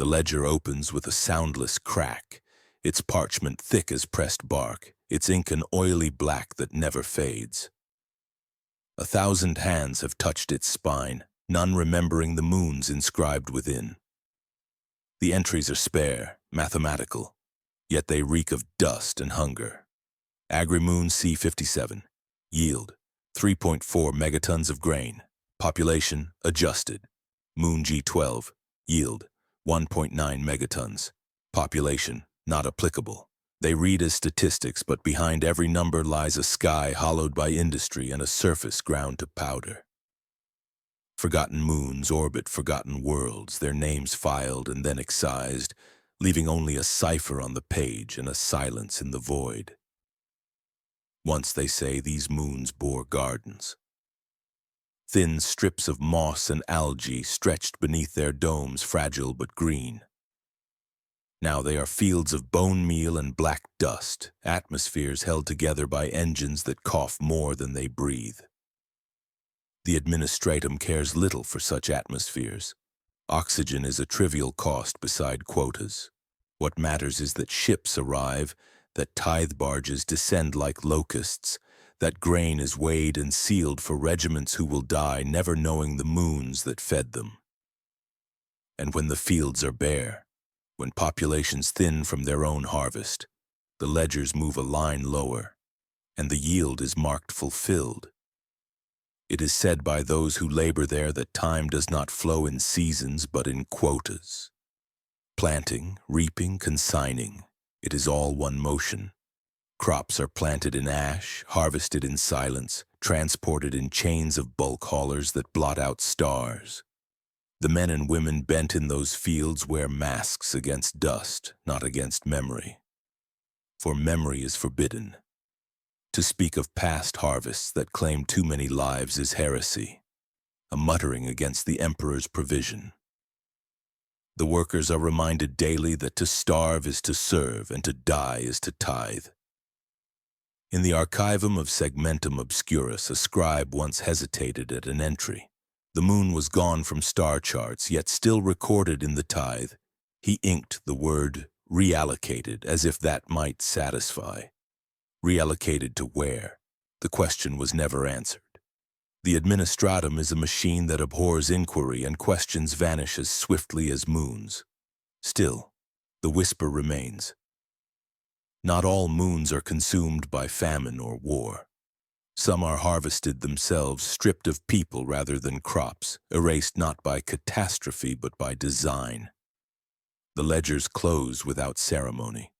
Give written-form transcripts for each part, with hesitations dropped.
The ledger opens with a soundless crack, its parchment thick as pressed bark, its ink an oily black that never fades. 1,000 hands have touched its spine, none remembering the moons inscribed within. The entries are spare, mathematical, yet they reek of dust and hunger. Agri-Moon C57. Yield, 3.4 megatons of grain. Population, adjusted. Moon G12. Yield, 1.9 megatons. Population, not applicable. They read as statistics, but behind every number lies a sky hollowed by industry and a surface ground to powder. Forgotten moons orbit forgotten worlds, their names filed and then excised, leaving only a cipher on the page and a silence in the void. Once, they say, these moons bore gardens. Thin strips of moss and algae stretched beneath their domes, fragile but green. Now they are fields of bone meal and black dust, atmospheres held together by engines that cough more than they breathe. The administratum cares little for such atmospheres. Oxygen is a trivial cost beside quotas. What matters is that ships arrive, that tithe barges descend like locusts, that grain is weighed and sealed for regiments who will die never knowing the moons that fed them. And when the fields are bare, when populations thin from their own harvest, the ledgers move a line lower, and the yield is marked fulfilled. It is said by those who labor there that time does not flow in seasons but in quotas. Planting, reaping, consigning, it is all one motion. Crops are planted in ash, harvested in silence, transported in chains of bulk haulers that blot out stars. The men and women bent in those fields wear masks against dust, not against memory. For memory is forbidden. To speak of past harvests that claim too many lives is heresy, a muttering against the emperor's provision. The workers are reminded daily that to starve is to serve and to die is to tithe. In the archivum of Segmentum Obscurus, a scribe once hesitated at an entry. The moon was gone from star charts, yet still recorded in the tithe. He inked the word reallocated, as if that might satisfy. Reallocated to where? The question was never answered. The administratum is a machine that abhors inquiry, and questions vanish as swiftly as moons. Still, the whisper remains. Not all moons are consumed by famine or war. Some are harvested themselves, stripped of people rather than crops, erased not by catastrophe but by design. The ledgers close without ceremony.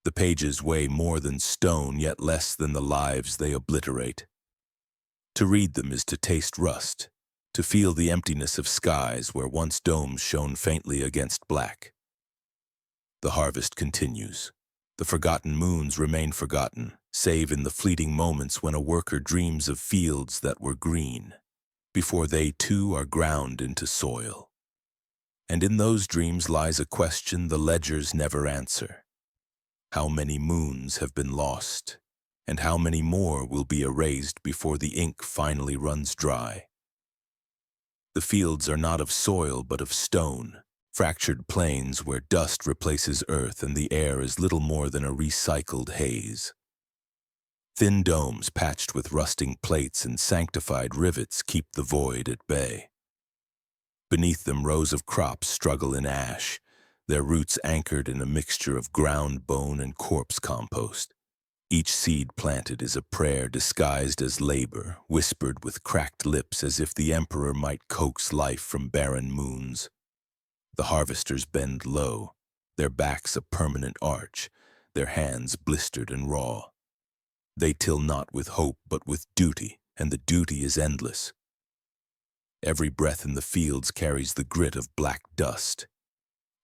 The pages weigh more than stone, yet less than the lives they obliterate. To read them is to taste rust, to feel the emptiness of skies where once domes shone faintly against black. The harvest continues. The forgotten moons remain forgotten, save in the fleeting moments when a worker dreams of fields that were green, before they too are ground into soil. And in those dreams lies a question the ledgers never answer. How many moons have been lost, and how many more will be erased before the ink finally runs dry? The fields are not of soil but of stone, fractured plains where dust replaces earth and the air is little more than a recycled haze. Thin domes patched with rusting plates and sanctified rivets keep the void at bay. Beneath them rows of crops struggle in ash, their roots anchored in a mixture of ground bone and corpse compost. Each seed planted is a prayer disguised as labor, whispered with cracked lips as if the emperor might coax life from barren moons. The harvesters bend low, their backs a permanent arch, their hands blistered and raw. They till not with hope but with duty, and the duty is endless. Every breath in the fields carries the grit of black dust.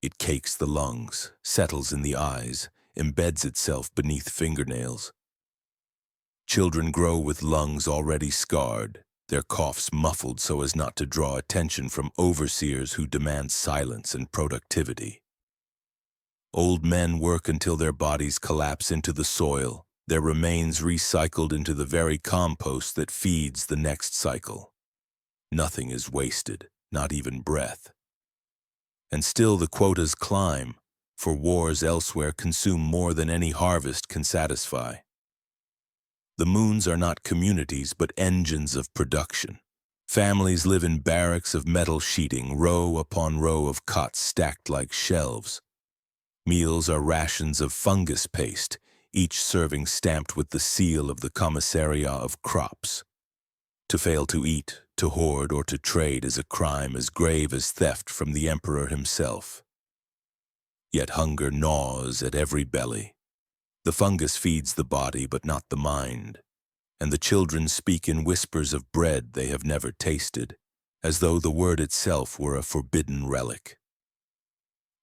It cakes the lungs, settles in the eyes, embeds itself beneath fingernails. Children grow with lungs already scarred, their coughs muffled so as not to draw attention from overseers who demand silence and productivity. Old men work until their bodies collapse into the soil, their remains recycled into the very compost that feeds the next cycle. Nothing is wasted, not even breath. And still the quotas climb, for wars elsewhere consume more than any harvest can satisfy. The moons are not communities, but engines of production. Families live in barracks of metal sheeting, row upon row of cots stacked like shelves. Meals are rations of fungus paste, each serving stamped with the seal of the commissariat of crops. To fail to eat, to hoard, or to trade is a crime as grave as theft from the emperor himself. Yet hunger gnaws at every belly. The fungus feeds the body but not the mind, and the children speak in whispers of bread they have never tasted, as though the word itself were a forbidden relic.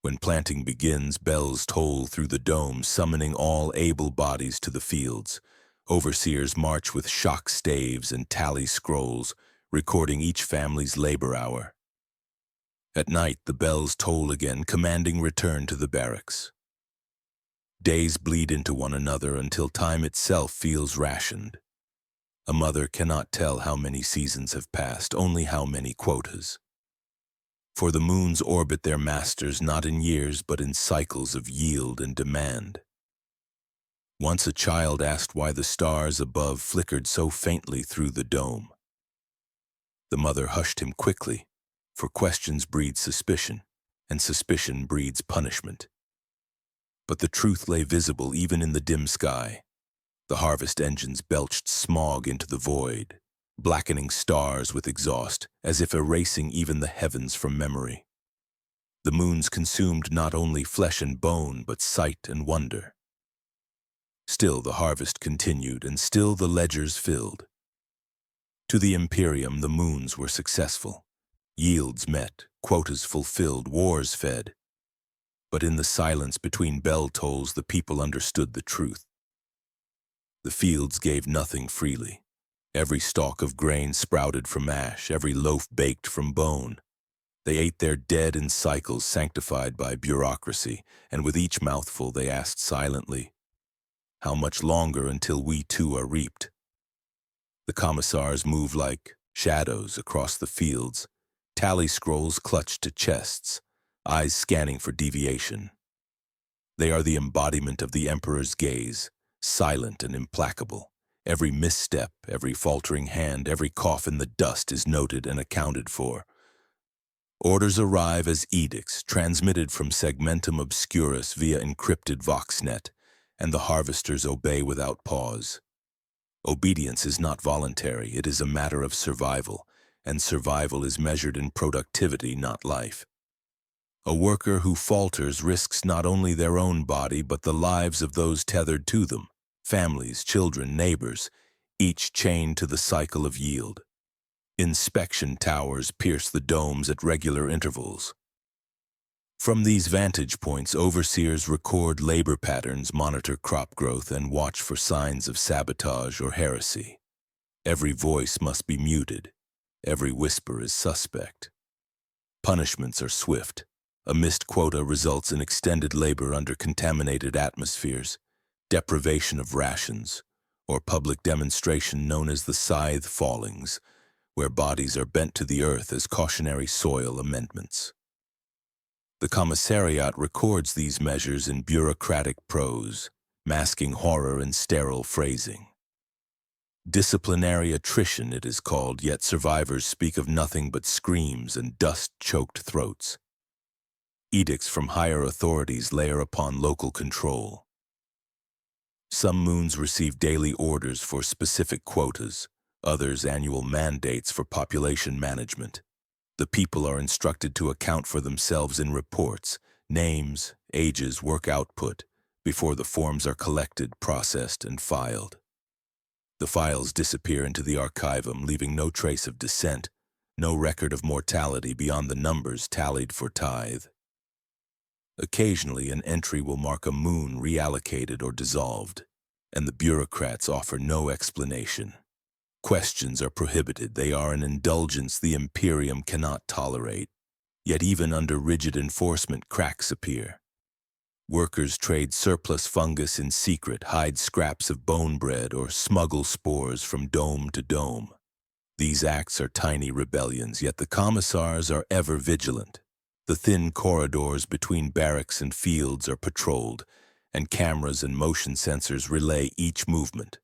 When planting begins, bells toll through the dome, summoning all able bodies to the fields. Overseers march with shock staves and tally scrolls, recording each family's labor hour. At night, the bells toll again, commanding return to the barracks. Days bleed into one another until time itself feels rationed. A mother cannot tell how many seasons have passed, only how many quotas. For the moons orbit their masters not in years but in cycles of yield and demand. Once a child asked why the stars above flickered so faintly through the dome. The mother hushed him quickly, for questions breed suspicion, and suspicion breeds punishment. But the truth lay visible even in the dim sky. The harvest engines belched smog into the void, blackening stars with exhaust, as if erasing even the heavens from memory. The moons consumed not only flesh and bone, but sight and wonder. Still the harvest continued, and still the ledgers filled. To the Imperium, the moons were successful. Yields met, quotas fulfilled, wars fed. But in the silence between bell tolls, the people understood the truth. The fields gave nothing freely. Every stalk of grain sprouted from ash, every loaf baked from bone. They ate their dead in cycles sanctified by bureaucracy, and with each mouthful they asked silently, "How much longer until we too are reaped?" The commissars move like shadows across the fields, tally scrolls clutched to chests, eyes scanning for deviation. They are the embodiment of the emperor's gaze, silent and implacable. Every misstep, every faltering hand, every cough in the dust is noted and accounted for. Orders arrive as edicts, transmitted from segmentum obscurus via encrypted voxnet, and the harvesters obey without pause. Obedience is not voluntary, it is a matter of survival, and survival is measured in productivity, not life. A worker who falters risks not only their own body, but the lives of those tethered to them, families, children, neighbors, each chained to the cycle of yield. Inspection towers pierce the domes at regular intervals. From these vantage points, overseers record labor patterns, monitor crop growth, and watch for signs of sabotage or heresy. Every voice must be muted. Every whisper is suspect. Punishments are swift. A missed quota results in extended labor under contaminated atmospheres, deprivation of rations, or public demonstration known as the scythe fallings, where bodies are bent to the earth as cautionary soil amendments. The commissariat records these measures in bureaucratic prose, masking horror in sterile phrasing. Disciplinary attrition, it is called, yet survivors speak of nothing but screams and dust-choked throats. Edicts from higher authorities layer upon local control. Some moons receive daily orders for specific quotas, others annual mandates for population management. The people are instructed to account for themselves in reports, names, ages, work output, before the forms are collected, processed, and filed. The files disappear into the archivum, leaving no trace of descent, no record of mortality beyond the numbers tallied for tithe. Occasionally, an entry will mark a moon reallocated or dissolved, and the bureaucrats offer no explanation. Questions are prohibited. They are an indulgence the Imperium cannot tolerate. Yet even under rigid enforcement, cracks appear. Workers trade surplus fungus in secret, hide scraps of bone bread, or smuggle spores from dome to dome. These acts are tiny rebellions, yet the commissars are ever vigilant. The thin corridors between barracks and fields are patrolled, and cameras and motion sensors relay each movement.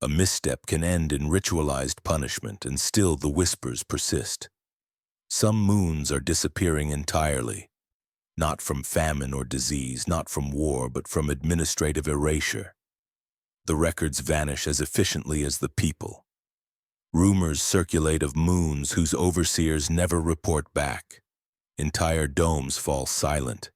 A misstep can end in ritualized punishment, and still the whispers persist. Some moons are disappearing entirely, not from famine or disease, not from war, but from administrative erasure. The records vanish as efficiently as the people. Rumors circulate of moons whose overseers never report back. Entire domes fall silent.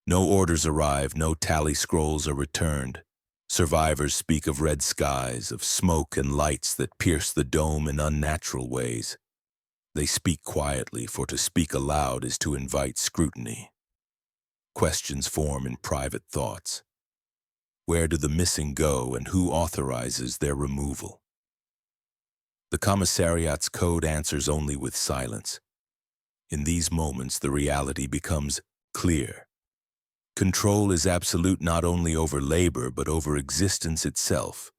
No orders arrive, no tally scrolls are returned. Survivors speak of red skies, of smoke and lights that pierce the dome in unnatural ways. They speak quietly, for to speak aloud is to invite scrutiny. Questions form in private thoughts. Where do the missing go, and who authorizes their removal? The commissariat's code answers only with silence. In these moments, the reality becomes clear. Control is absolute not only over labor, but over existence itself.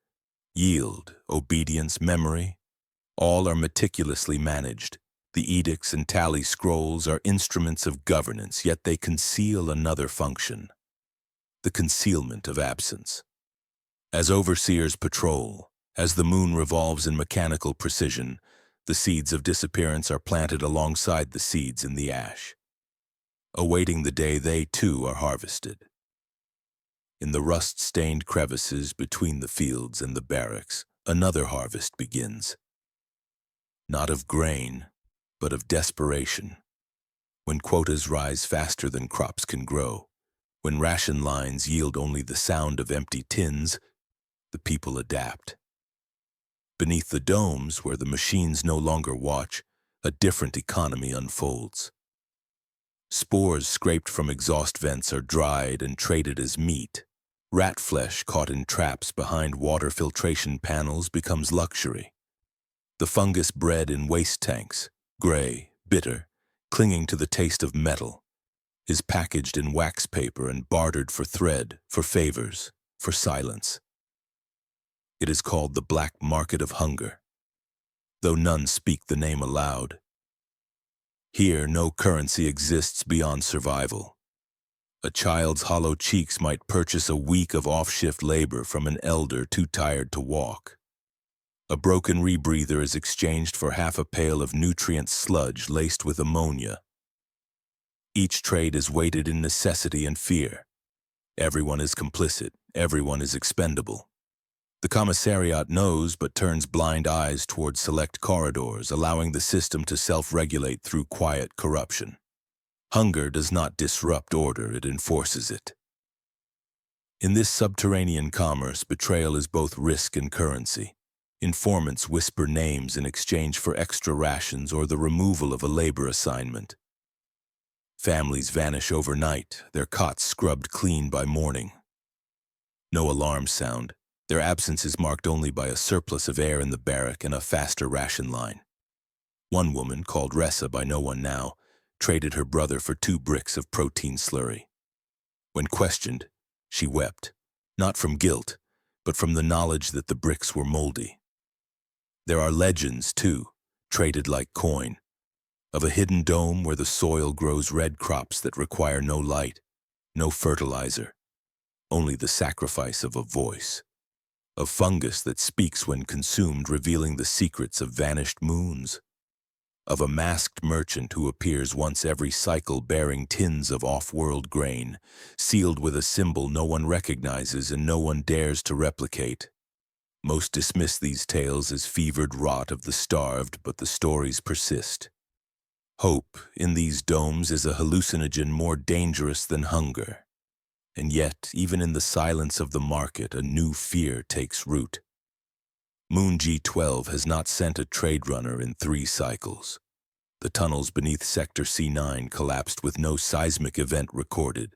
Yield, obedience, memory, all are meticulously managed. The edicts and tally scrolls are instruments of governance, yet they conceal another function: the concealment of absence. As overseers patrol, as the moon revolves in mechanical precision, the seeds of disappearance are planted alongside the seeds in the ash, awaiting the day they too are harvested. In the rust-stained crevices between the fields and the barracks, another harvest begins. Not of grain, but of desperation. When quotas rise faster than crops can grow, when ration lines yield only the sound of empty tins, the people adapt. Beneath the domes, where the machines no longer watch, a different economy unfolds. Spores scraped from exhaust vents are dried and traded as meat. Rat flesh caught in traps behind water filtration panels becomes luxury. The fungus bred in waste tanks, gray, bitter, clinging to the taste of metal, is packaged in wax paper and bartered for thread, for favors, for silence. It is called the black market of hunger, though none speak the name aloud. Here, no currency exists beyond survival. A child's hollow cheeks might purchase a week of off-shift labor from an elder too tired to walk. A broken rebreather is exchanged for half a pail of nutrient sludge laced with ammonia. Each trade is weighted in necessity and fear. Everyone is complicit, everyone is expendable. The commissariat knows but turns blind eyes toward select corridors, allowing the system to self-regulate through quiet corruption. Hunger does not disrupt order, it enforces it. In this subterranean commerce, betrayal is both risk and currency. Informants whisper names in exchange for extra rations or the removal of a labor assignment. Families vanish overnight, their cots scrubbed clean by morning. No alarms sound. Their absence is marked only by a surplus of air in the barrack and a faster ration line. One woman, called Ressa by no one now, traded her brother for 2 bricks of protein slurry. When questioned, she wept, not from guilt, but from the knowledge that the bricks were moldy. There are legends, too, traded like coin, of a hidden dome where the soil grows red crops that require no light, no fertilizer, only the sacrifice of a voice, of fungus that speaks when consumed, revealing the secrets of vanished moons, of a masked merchant who appears once every cycle bearing tins of off-world grain, sealed with a symbol no one recognizes and no one dares to replicate. Most dismiss these tales as fevered rot of the starved, but the stories persist. Hope in these domes is a hallucinogen more dangerous than hunger. And yet, even in the silence of the market, a new fear takes root. Moon G12 has not sent a trade runner in 3 cycles. The tunnels beneath Sector C9 collapsed with no seismic event recorded.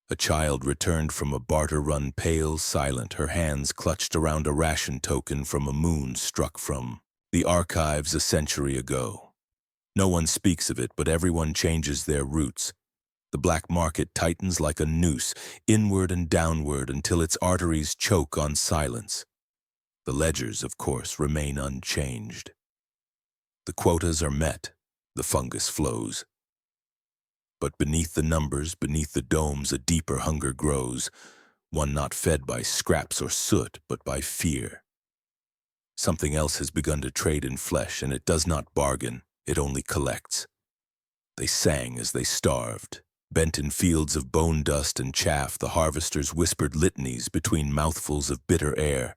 A child returned from a barter run pale, silent, her hands clutched around a ration token from a moon struck from the archives a century ago. No one speaks of it, but everyone changes their routes. The black market tightens like a noose, inward and downward until its arteries choke on silence. The ledgers, of course, remain unchanged. The quotas are met, the fungus flows. But beneath the numbers, beneath the domes, a deeper hunger grows, one not fed by scraps or soot, but by fear. Something else has begun to trade in flesh, and it does not bargain, it only collects. They sang as they starved. Bent in fields of bone dust and chaff, the harvesters whispered litanies between mouthfuls of bitter air.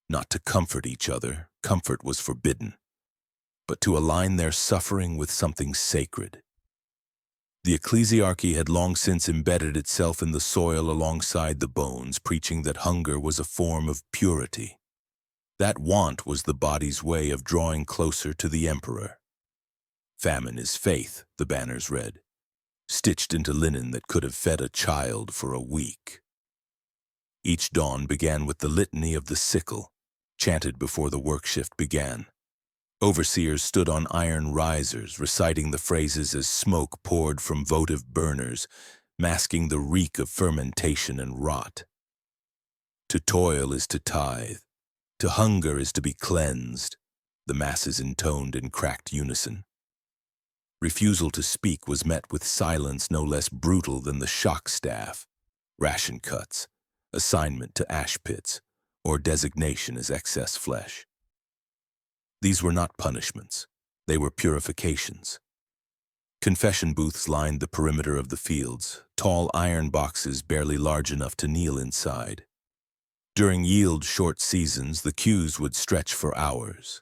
Not to comfort each other, comfort was forbidden, but to align their suffering with something sacred. The ecclesiarchy had long since embedded itself in the soil alongside the bones, preaching that hunger was a form of purity. That want was the body's way of drawing closer to the emperor. Famine is faith, the banners read, stitched into linen that could have fed a child for a week. Each dawn began with the litany of the sickle, chanted before the work shift began. Overseers stood on iron risers, reciting the phrases as smoke poured from votive burners, masking the reek of fermentation and rot. To toil is to tithe, to hunger is to be cleansed, the masses intoned in cracked unison. Refusal to speak was met with silence no less brutal than the shock staff, ration cuts, assignment to ash pits, or designation as excess flesh. These were not punishments, they were purifications. Confession booths lined the perimeter of the fields, tall iron boxes barely large enough to kneel inside. During yield-short seasons, the queues would stretch for hours.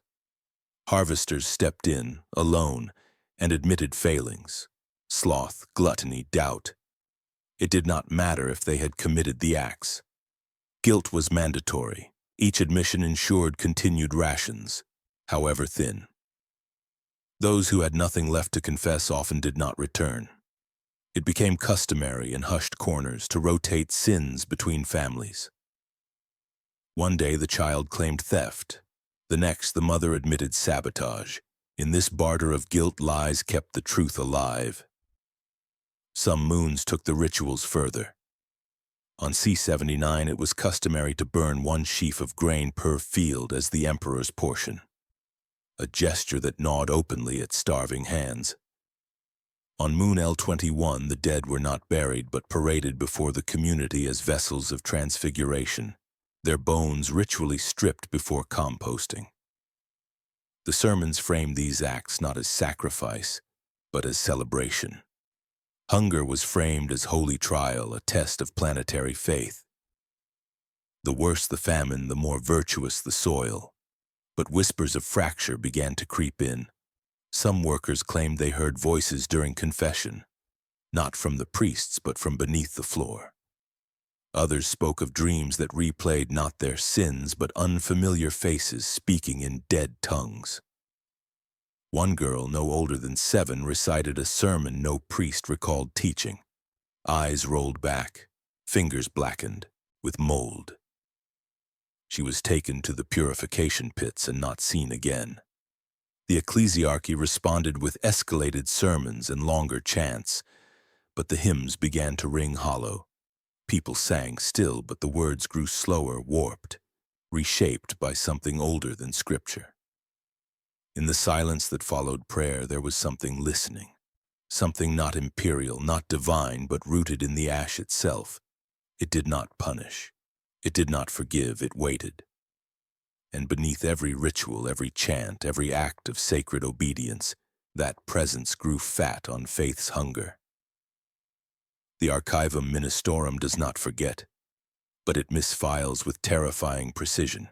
Harvesters stepped in, alone, and admitted failings, sloth, gluttony, doubt. It did not matter if they had committed the acts. Guilt was mandatory. Each admission ensured continued rations, however thin. Those who had nothing left to confess often did not return. It became customary in hushed corners to rotate sins between families. One day the child claimed theft. The next the mother admitted sabotage. In this barter of guilt, lies kept the truth alive. Some moons took the rituals further. On C-79 it was customary to burn one sheaf of grain per field as the emperor's portion, a gesture that gnawed openly at starving hands. On Moon L-21 the dead were not buried but paraded before the community as vessels of transfiguration, their bones ritually stripped before composting. The sermons framed these acts not as sacrifice, but as celebration. Hunger was framed as holy trial, a test of planetary faith. The worse the famine, the more virtuous the soil. But whispers of fracture began to creep in. Some workers claimed they heard voices during confession, not from the priests but from beneath the floor. Others spoke of dreams that replayed not their sins but unfamiliar faces speaking in dead tongues. One girl, no older than 7, recited a sermon no priest recalled teaching. Eyes rolled back, fingers blackened, with mold. She was taken to the purification pits and not seen again. The ecclesiarchy responded with escalated sermons and longer chants, but the hymns began to ring hollow. People sang still, but the words grew slower, warped, reshaped by something older than scripture. In the silence that followed prayer, there was something listening, something not imperial, not divine, but rooted in the ash itself. It did not punish. It did not forgive. It waited. And beneath every ritual, every chant, every act of sacred obedience, that presence grew fat on faith's hunger. The Archivum Ministorum does not forget, but it misfiles with terrifying precision.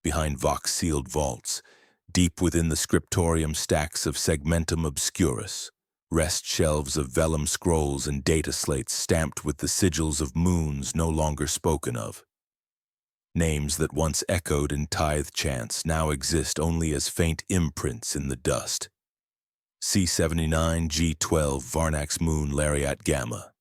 Behind vox-sealed vaults, deep within the scriptorium, stacks of segmentum obscurus, rest shelves of vellum scrolls and data slates stamped with the sigils of moons no longer spoken of. Names that once echoed in tithe chants now exist only as faint imprints in the dust. C-79, G-12, Varnax Moon, Lariat Gamma,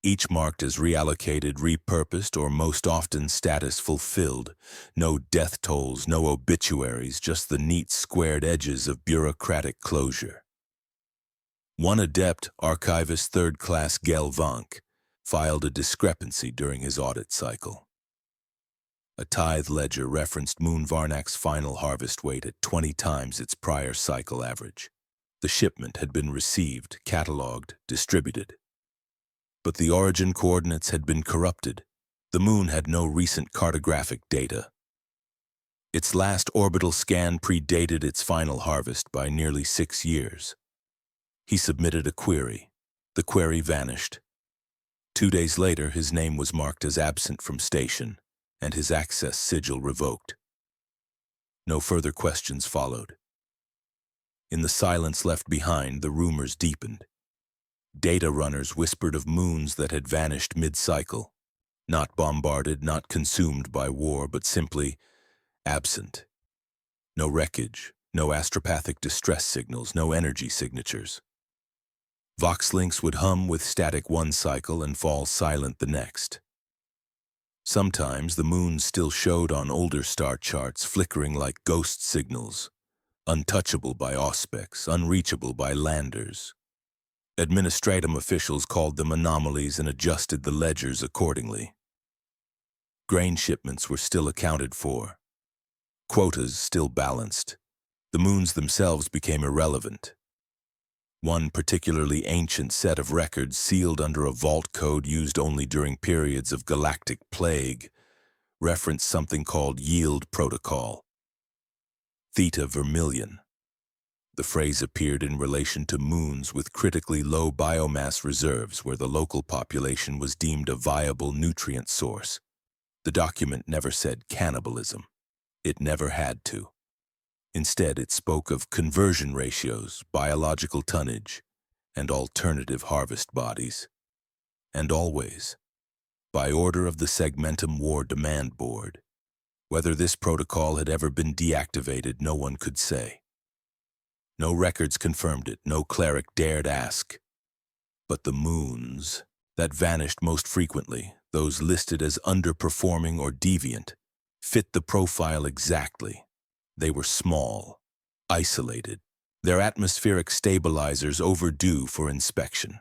each marked as reallocated, repurposed, or most often status fulfilled. No death tolls, no obituaries, just the neat squared edges of bureaucratic closure. One adept, archivist third-class Gelvank, filed a discrepancy during his audit cycle. A tithe ledger referenced Moon Varnak's final harvest weight at 20 times its prior cycle average. The shipment had been received, catalogued, distributed. But the origin coordinates had been corrupted. The moon had no recent cartographic data. Its last orbital scan predated its final harvest by nearly 6 years. He submitted a query. The query vanished. 2 days later, his name was marked as absent from station, and his access sigil revoked. No further questions followed. In the silence left behind, the rumors deepened. Data runners whispered of moons that had vanished mid-cycle, not bombarded, not consumed by war, but simply absent. No wreckage, no astropathic distress signals, no energy signatures. Voxlinks would hum with static one cycle and fall silent the next. Sometimes the moons still showed on older star charts, flickering like ghost signals, untouchable by auspex, unreachable by landers. Administratum officials called them anomalies and adjusted the ledgers accordingly. Grain shipments were still accounted for. Quotas still balanced. The moons themselves became irrelevant. One particularly ancient set of records sealed under a vault code used only during periods of galactic plague referenced something called yield protocol. Theta vermilion. The phrase appeared in relation to moons with critically low biomass reserves where the local population was deemed a viable nutrient source. The document never said cannibalism. It never had to. Instead, it spoke of conversion ratios, biological tonnage, and alternative harvest bodies. And always, by order of the Segmentum War Demand Board, whether this protocol had ever been deactivated, no one could say. No records confirmed it, no cleric dared ask. But the moons that vanished most frequently, those listed as underperforming or deviant, fit the profile exactly. They were small, isolated, their atmospheric stabilizers overdue for inspection.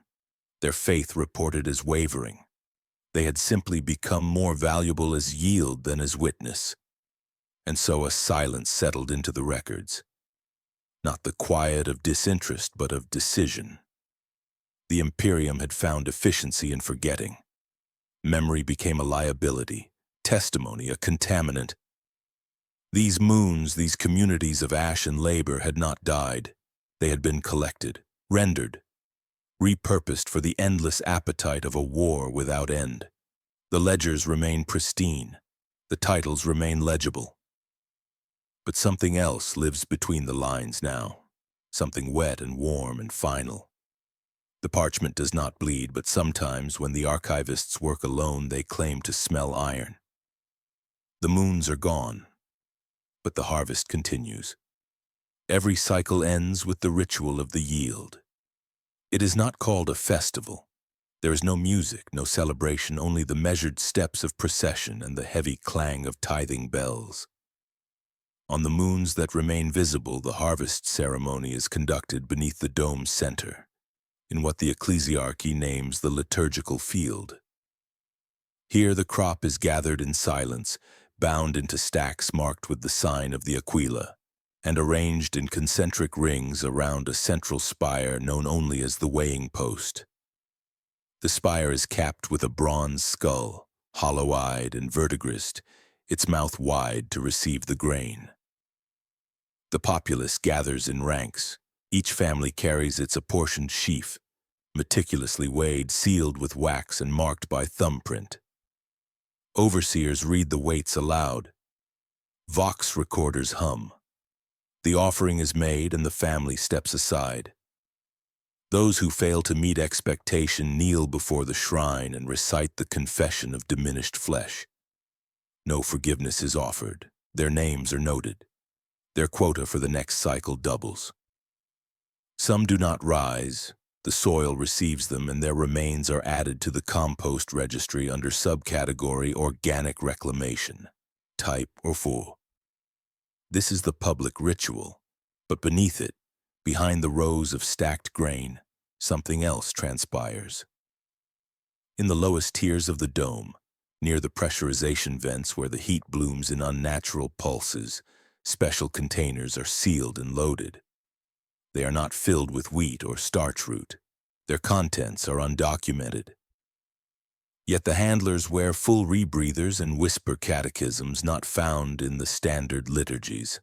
Their faith reported as wavering. They had simply become more valuable as yield than as witness. And so a silence settled into the records. Not the quiet of disinterest, but of decision. The Imperium had found efficiency in forgetting. Memory became a liability, testimony a contaminant. These moons, these communities of ash and labor had not died. They had been collected, rendered, repurposed for the endless appetite of a war without end. The ledgers remain pristine. The titles remain legible. But something else lives between the lines now, something wet and warm and final. The parchment does not bleed, but sometimes when the archivists work alone, they claim to smell iron. The moons are gone, but the harvest continues. Every cycle ends with the ritual of the yield. It is not called a festival. There is no music, no celebration, only the measured steps of procession and the heavy clang of tithing bells. On the moons that remain visible, the harvest ceremony is conducted beneath the dome's center, in what the ecclesiarchy names the liturgical field. Here the crop is gathered in silence, bound into stacks marked with the sign of the Aquila, and arranged in concentric rings around a central spire known only as the weighing post. The spire is capped with a bronze skull, hollow-eyed and vertigrist, its mouth wide to receive the grain. The populace gathers in ranks. Each family carries its apportioned sheaf, meticulously weighed, sealed with wax, and marked by thumbprint. Overseers read the weights aloud. Vox recorders hum. The offering is made and the family steps aside. Those who fail to meet expectation kneel before the shrine and recite the confession of diminished flesh. No forgiveness is offered. Their names are noted. Their quota for the next cycle doubles. Some do not rise. The soil receives them and their remains are added to the compost registry under subcategory organic reclamation, type or full. This is the public ritual, but beneath it, behind the rows of stacked grain, something else transpires. In the lowest tiers of the dome, near the pressurization vents where the heat blooms in unnatural pulses, special containers are sealed and loaded. They are not filled with wheat or starch root. Their contents are undocumented. Yet the handlers wear full rebreathers and whisper catechisms not found in the standard liturgies.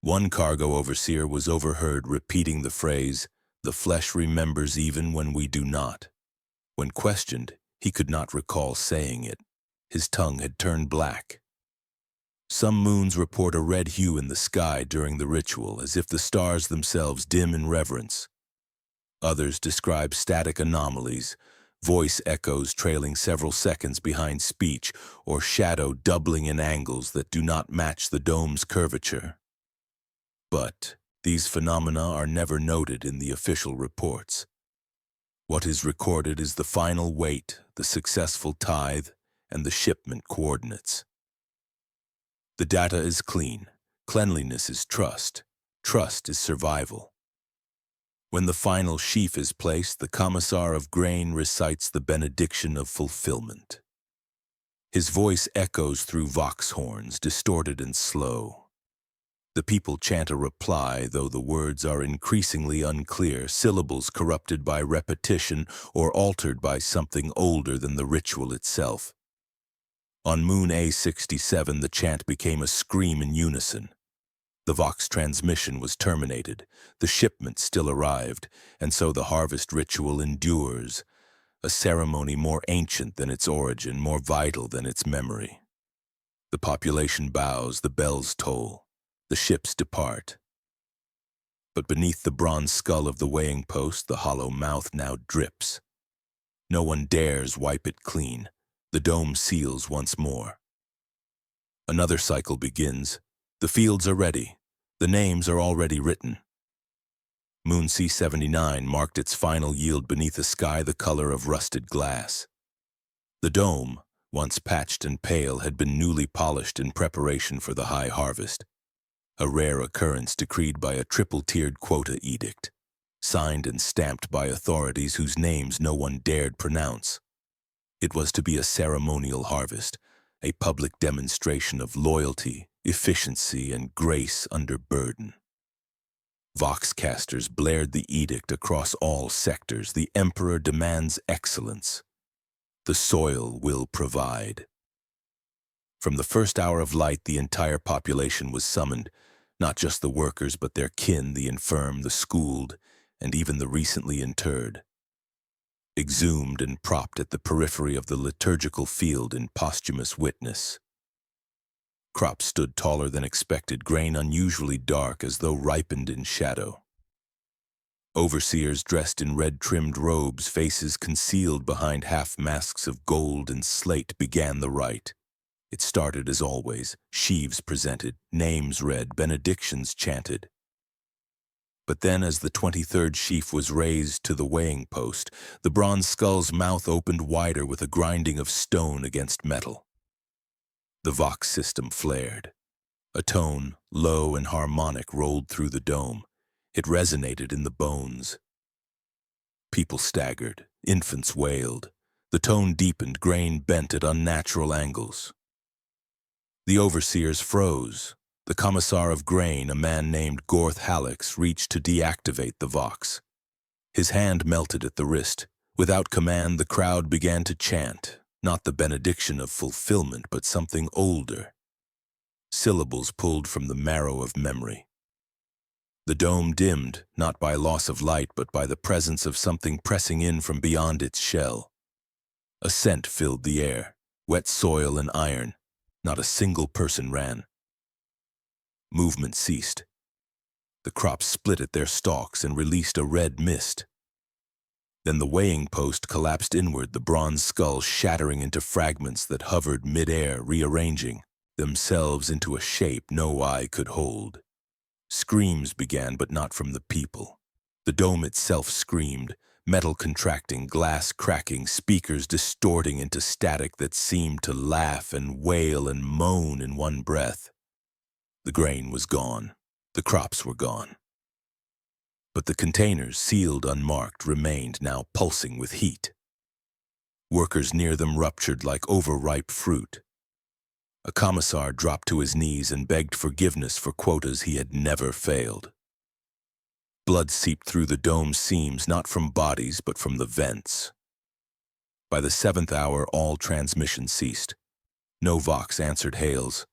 One cargo overseer was overheard repeating the phrase, "The flesh remembers even when we do not." When questioned, he could not recall saying it. His tongue had turned black. Some moons report a red hue in the sky during the ritual, as if the stars themselves dim in reverence. Others describe static anomalies, voice echoes trailing several seconds behind speech, or shadow doubling in angles that do not match the dome's curvature. But these phenomena are never noted in the official reports. What is recorded is the final weight, the successful tithe, and the shipment coordinates. The data is clean. Cleanliness is trust. Trust is survival. When the final sheaf is placed, the commissar of grain recites the benediction of fulfillment. His voice echoes through vox horns, distorted and slow. The people chant a reply, though the words are increasingly unclear, syllables corrupted by repetition or altered by something older than the ritual itself. On Moon A67, the chant became a scream in unison. The vox transmission was terminated, the shipment still arrived, and so the harvest ritual endures, a ceremony more ancient than its origin, more vital than its memory. The population bows, the bells toll. The ships depart. But beneath the bronze skull of the weighing post, the hollow mouth now drips. No one dares wipe it clean. The dome seals once more. Another cycle begins. The fields are ready. The names are already written. Moon C79 marked its final yield beneath a sky the color of rusted glass. The dome, once patched and pale, had been newly polished in preparation for the high harvest. A rare occurrence decreed by a triple-tiered quota edict, signed and stamped by authorities whose names no one dared pronounce. It was to be a ceremonial harvest, a public demonstration of loyalty, efficiency, and grace under burden. Voxcasters blared the edict across all sectors. The Emperor demands excellence. The soil will provide. From the first hour of light, the entire population was summoned, not just the workers, but their kin, the infirm, the schooled, and even the recently interred. Exhumed and propped at the periphery of the liturgical field in posthumous witness. Crops stood taller than expected, grain unusually dark as though ripened in shadow. Overseers dressed in red-trimmed robes, faces concealed behind half-masks of gold and slate, began the rite. It started as always, sheaves presented, names read, benedictions chanted. But then, as the 23rd sheaf was raised to the weighing post, the bronze skull's mouth opened wider with a grinding of stone against metal. The vox system flared. A tone, low and harmonic, rolled through the dome. It resonated in the bones. People staggered, infants wailed. The tone deepened, grain bent at unnatural angles. The overseers froze. The commissar of grain, a man named Gorth Hallex, reached to deactivate the vox. His hand melted at the wrist. Without command, the crowd began to chant, not the benediction of fulfillment, but something older. Syllables pulled from the marrow of memory. The dome dimmed, not by loss of light, but by the presence of something pressing in from beyond its shell. A scent filled the air, wet soil and iron. Not a single person ran. Movement ceased. The crops split at their stalks and released a red mist. Then the weighing post collapsed inward, the bronze skull shattering into fragments that hovered mid-air, rearranging themselves into a shape no eye could hold. Screams began, but not from the people. The dome itself screamed, metal contracting, glass cracking, speakers distorting into static that seemed to laugh and wail and moan in one breath. The grain was gone. The crops were gone. But the containers, sealed unmarked, remained, now pulsing with heat. Workers near them ruptured like overripe fruit. A commissar dropped to his knees and begged forgiveness for quotas he had never failed. Blood seeped through the dome's seams, not from bodies, but from the vents. By the 7th hour, all transmission ceased. No Vox answered hails.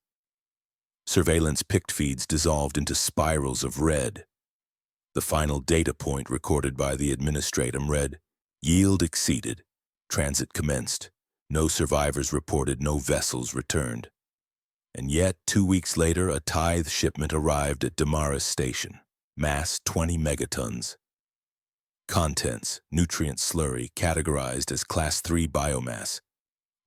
Surveillance pict feeds dissolved into spirals of red. The final data point recorded by the administratum read, "Yield exceeded. Transit commenced. No survivors reported, no vessels returned." And yet, 2 weeks later, a tithe shipment arrived at Damaris Station. Mass 20 megatons. Contents, nutrient slurry categorized as Class 3 biomass.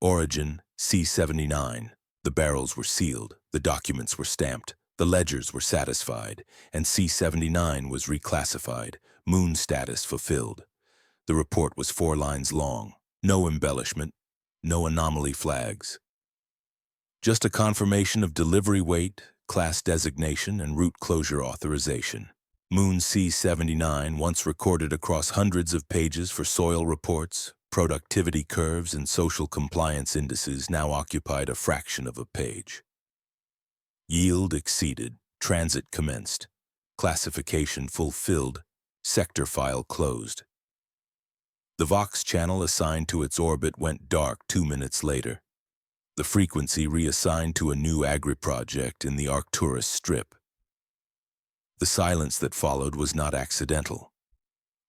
Origin, C-79. The barrels were sealed, the documents were stamped, the ledgers were satisfied, and C-79 was reclassified, moon status fulfilled. The report was 4 lines long, no embellishment, no anomaly flags. Just a confirmation of delivery weight, class designation, and route closure authorization. Moon C-79, once recorded across hundreds of pages for soil reports, productivity curves, and social compliance indices, now occupied a fraction of a page. Yield exceeded, transit commenced, classification fulfilled, sector file closed. The Vox channel assigned to its orbit went dark 2 minutes later. The frequency reassigned to a new agri-project in the Arcturus Strip. The silence that followed was not accidental.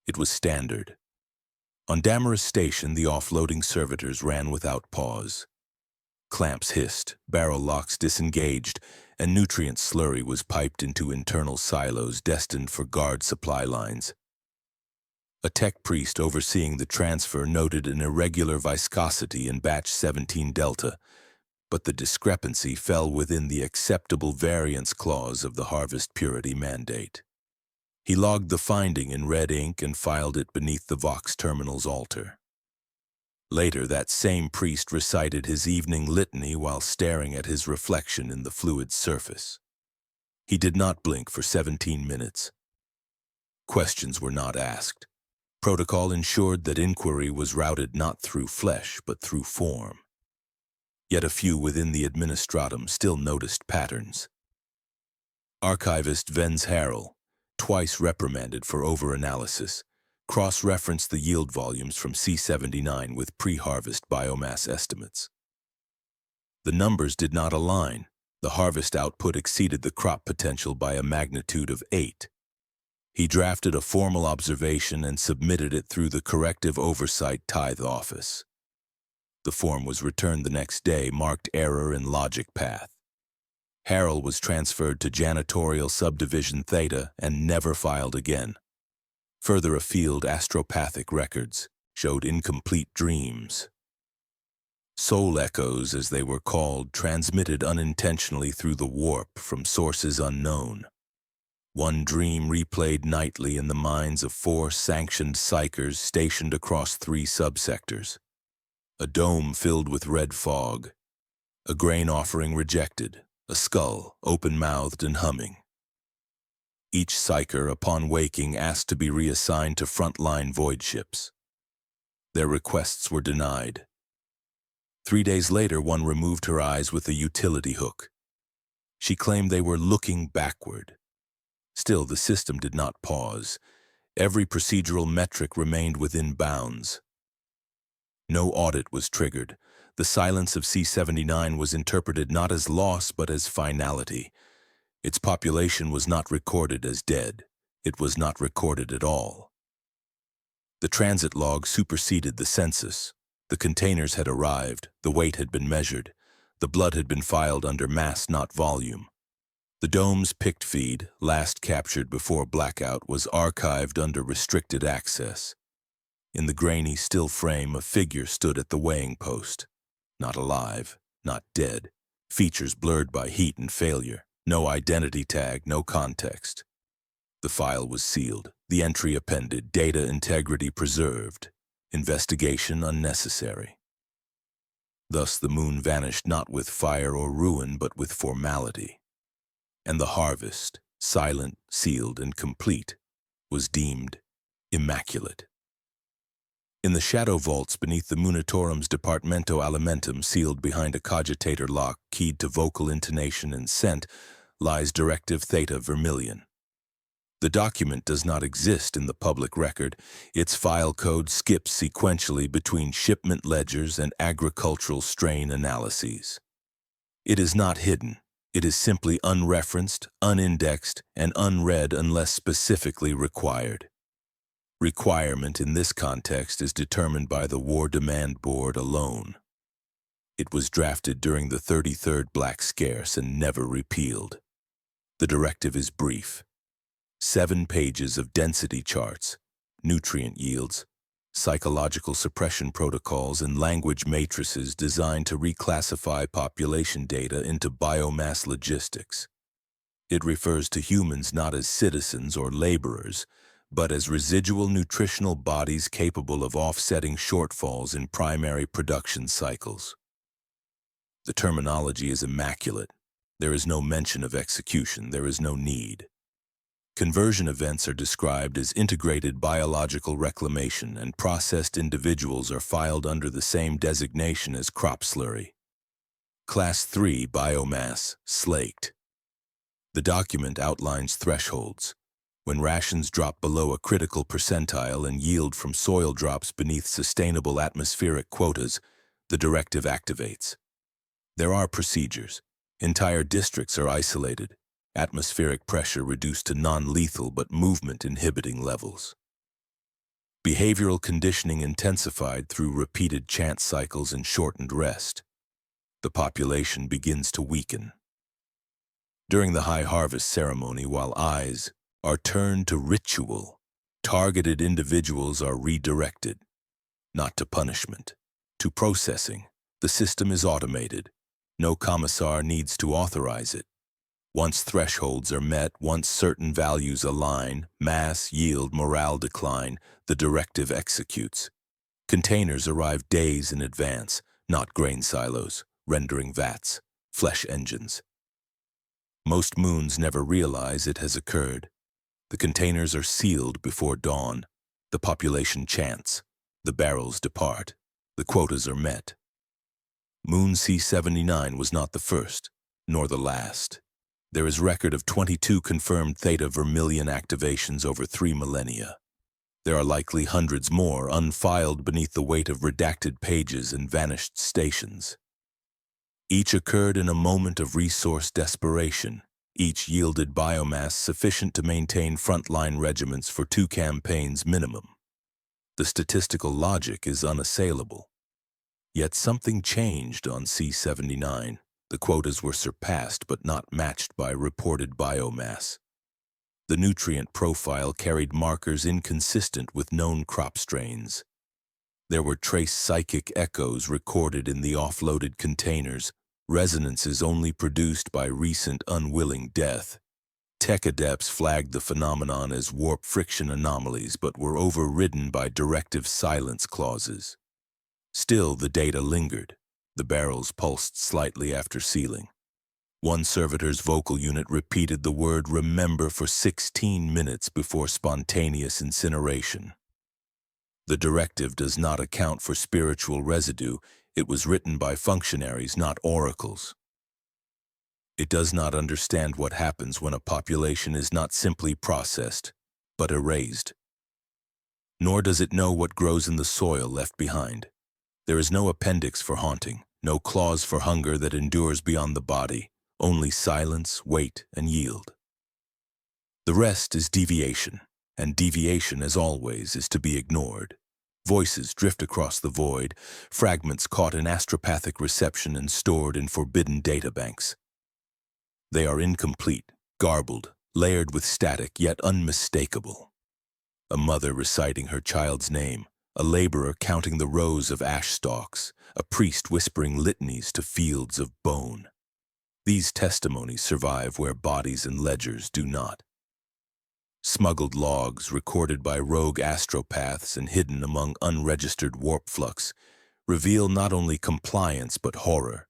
It was standard. On Damaris Station, the offloading servitors ran without pause. Clamps hissed, barrel locks disengaged, and nutrient slurry was piped into internal silos destined for guard supply lines. A tech priest overseeing the transfer noted an irregular viscosity in batch 17 Delta, but the discrepancy fell within the acceptable variance clause of the harvest purity mandate. He logged the finding in red ink and filed it beneath the Vox terminal's altar. Later, that same priest recited his evening litany while staring at his reflection in the fluid surface. He did not blink for 17 minutes. Questions were not asked. Protocol ensured that inquiry was routed not through flesh, but through form. Yet a few within the administratum still noticed patterns. Archivist Vens Harrell, twice reprimanded for over-analysis, cross-referenced the yield volumes from C-79 with pre-harvest biomass estimates. The numbers did not align. The harvest output exceeded the crop potential by a magnitude of 8. He drafted a formal observation and submitted it through the Corrective Oversight Tithe Office. The form was returned the next day, marked error in logic path. Harrell was transferred to Janitorial Subdivision Theta and never filed again. Further afield, astropathic records showed incomplete dreams. Soul echoes, as they were called, transmitted unintentionally through the warp from sources unknown. One dream replayed nightly in the minds of 4 sanctioned psychers stationed across 3 subsectors. A dome filled with red fog, a grain offering rejected, a skull open-mouthed and humming. Each psyker, upon waking, asked to be reassigned to frontline void ships. Their requests were denied. 3 days later, one removed her eyes with a utility hook. She claimed they were looking backward. Still, the system did not pause. Every procedural metric remained within bounds. No audit was triggered. The silence of C-79 was interpreted not as loss but as finality. Its population was not recorded as dead. It was not recorded at all. The transit log superseded the census. The containers had arrived, the weight had been measured, the blood had been filed under mass, not volume. The dome's pict feed, last captured before blackout, was archived under restricted access. In the grainy, still frame, a figure stood at the weighing post. Not alive, not dead, features blurred by heat and failure. No identity tag, no context. The file was sealed, the entry appended, data integrity preserved, investigation unnecessary. Thus the moon vanished not with fire or ruin, but with formality. And the harvest, silent, sealed, and complete, was deemed immaculate. In the shadow vaults beneath the Munitorum's Departamento Alimentum, sealed behind a cogitator lock keyed to vocal intonation and scent, lies Directive Theta Vermilion. The document does not exist in the public record. Its file code skips sequentially between shipment ledgers and agricultural strain analyses. It is not hidden. It is simply unreferenced, unindexed, and unread unless specifically required. Requirement in this context is determined by the War Demand Board alone. It was drafted during the 33rd Black Scarce and never repealed. The directive is brief. 7 pages of density charts, nutrient yields, psychological suppression protocols, and language matrices designed to reclassify population data into biomass logistics. It refers to humans not as citizens or laborers, but as residual nutritional bodies capable of offsetting shortfalls in primary production cycles. The terminology is immaculate. There is no mention of execution. There is no need. Conversion events are described as integrated biological reclamation, and processed individuals are filed under the same designation as crop slurry. Class 3 biomass, slaked. The document outlines thresholds. When rations drop below a critical percentile and yield from soil drops beneath sustainable atmospheric quotas, the directive activates. There are procedures. Entire districts are isolated. Atmospheric pressure reduced to non-lethal but movement-inhibiting levels. Behavioral conditioning intensified through repeated chant cycles and shortened rest. The population begins to weaken. During the high harvest ceremony, while eyes are turned to ritual, targeted individuals are redirected, not to punishment, to processing. The system is automated. No commissar needs to authorize it. Once thresholds are met, once certain values align, mass, yield, morale decline, the directive executes. Containers arrive days in advance, not grain silos, rendering vats, flesh engines. Most moons never realize it has occurred. The containers are sealed before dawn. The population chants. The barrels depart. The quotas are met. Moon C-79 was not the first, nor the last. There is record of 22 confirmed Theta Vermilion activations over 3 millennia. There are likely hundreds more unfiled beneath the weight of redacted pages and vanished stations. Each occurred in a moment of resource desperation. Each yielded biomass sufficient to maintain frontline regiments for 2 campaigns minimum. The statistical logic is unassailable. Yet something changed on C-79. The quotas were surpassed but not matched by reported biomass. The nutrient profile carried markers inconsistent with known crop strains. There were trace psychic echoes recorded in the offloaded containers, resonances only produced by recent unwilling death. Tech adepts flagged the phenomenon as warp friction anomalies but were overridden by directive silence clauses. Still, the data lingered. The barrels pulsed slightly after sealing. One servitor's vocal unit repeated the word "remember" for 16 minutes before spontaneous incineration. The directive does not account for spiritual residue. It was written by functionaries, not oracles. It does not understand what happens when a population is not simply processed, but erased. Nor does it know what grows in the soil left behind. There is no appendix for haunting, no clause for hunger that endures beyond the body, only silence, weight, and yield. The rest is deviation, and deviation, as always, is to be ignored. Voices drift across the void, fragments caught in astropathic reception and stored in forbidden databanks. They are incomplete, garbled, layered with static, yet unmistakable. A mother reciting her child's name, a laborer counting the rows of ash stalks, a priest whispering litanies to fields of bone. These testimonies survive where bodies and ledgers do not. Smuggled logs recorded by rogue astropaths and hidden among unregistered warp flux reveal not only compliance but horror,